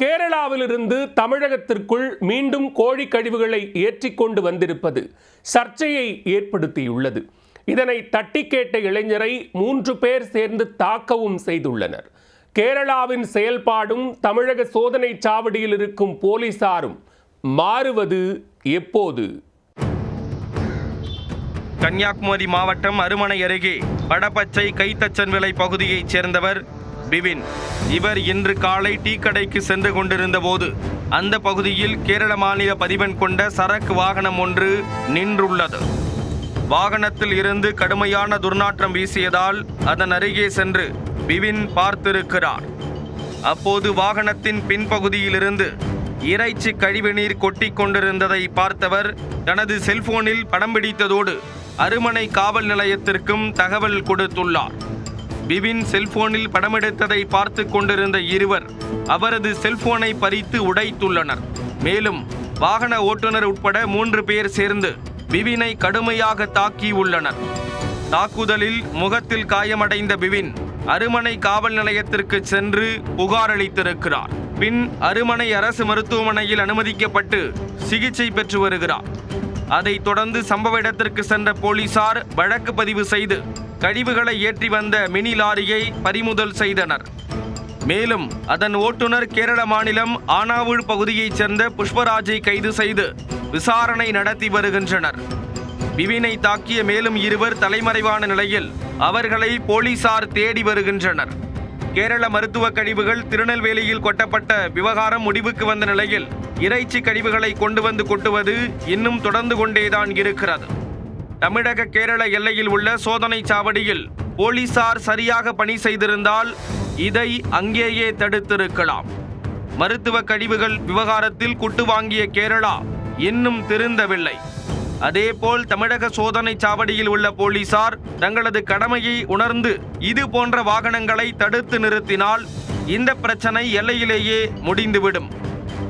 கேரளாவிலிருந்து தமிழகத்திற்குள் மீண்டும் கோழி கழிவுகளை ஏற்றிக்கொண்டு வந்திருப்பது சர்ச்சையை ஏற்படுத்தியுள்ளது. இதனை தட்டி கேட்ட இளைஞரை 3 பேர் சேர்ந்து தாக்கவும் செய்துள்ளனர். கேரளாவின் செயல்பாடும் தமிழக சோதனை சாவடியில் இருக்கும் போலீசாரும் மாறுவது எப்போது? கன்னியாகுமரி மாவட்டம் அருமனை அருகே வடபச்சை கைத்தச்சன்விளை பகுதியைச் சேர்ந்தவர் பிபின். இவர் இன்று காலை டீ கடைக்கு சென்று கொண்டிருந்த போது அந்த பகுதியில் கேரள மாநில பதிவெண் கொண்ட சரக்கு வாகனம் ஒன்று நின்றுள்ளது. வாகனத்தில் இருந்து கடுமையான துர்நாற்றம் வீசியதால் அதன் அருகே சென்று பிபின் பார்த்திருக்கிறார். அப்போது வாகனத்தின் பின்பகுதியிலிருந்து இறைச்சி கழிவுநீர் கொட்டி கொண்டிருந்ததை பார்த்தவர் தனது செல்போனில் படம் பிடித்ததோடு அருமனை காவல் நிலையத்திற்கும் தகவல் கொடுத்துள்ளார். பிபின் செல்போனில் படமெடுத்ததை பார்த்து கொண்டிருந்த இருவர் அவரது செல்போனை பறித்து உடைத்துள்ளனர். மேலும் வாகன ஓட்டுநர் உட்பட 3 பேர் சேர்ந்து பிபினை கடுமையாக தாக்கியுள்ளனர். தாக்குதலில் முகத்தில் காயமடைந்த பிபின் அருமனை காவல் நிலையத்திற்கு சென்று புகார் அளித்திருக்கிறார். பின் அருமனை அரசு மருத்துவமனையில் அனுமதிக்கப்பட்டு சிகிச்சை பெற்று வருகிறார். அதைத் தொடர்ந்து சம்பவ இடத்திற்கு சென்ற போலீசார் வழக்கு பதிவு செய்து கழிவுகளை ஏற்றி வந்த மினி லாரியை பறிமுதல் செய்தனர். மேலும் அதன் ஓட்டுநர் கேரள மாநிலம் ஆனாவூர் பகுதியைச் சேர்ந்த புஷ்பராஜை கைது செய்து விசாரணை நடத்தி வருகின்றனர். பிபினை தாக்கிய மேலும் 2 தலைமறைவான நிலையில் அவர்களை போலீசார் தேடி வருகின்றனர். கேரள மருத்துவ கழிவுகள் திருநெல்வேலியில் கொட்டப்பட்ட விவகாரம் முடிவுக்கு வந்த நிலையில் இறைச்சி கழிவுகளை கொண்டு வந்து கொட்டுவது இன்னும் தொடர்ந்து கொண்டேதான் இருக்கிறது. தமிழக கேரள எல்லையில் உள்ள சோதனை சாவடியில் போலீசார் சரியாக பணி செய்திருந்தால் இதை அங்கேயே தடுத்திருக்கலாம். மருத்துவ கழிவுகள் விவகாரத்தில் குட்டு வாங்கிய கேரளா இன்னும் திருந்தவில்லை. அதேபோல் தமிழக சோதனை சாவடியில் உள்ள போலீசார் தங்களது கடமையை உணர்ந்து இது போன்ற வாகனங்களை தடுத்து நிறுத்தினால் இந்த பிரச்சனை எல்லையிலேயே முடிந்துவிடும்.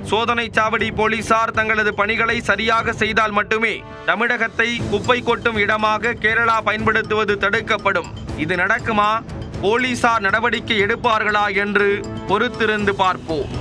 சோதனை சாவடி போலீசார் தங்களது பணிகளை சரியாக செய்தால் மட்டுமே தமிழகத்தை குப்பை கொட்டும் இடமாக கேரளா பயன்படுத்துவது தடுக்கப்படும். இது நடக்குமா? போலீசார் நடவடிக்கை எடுப்பார்களா என்று பொறுத்திருந்து பார்ப்போம்.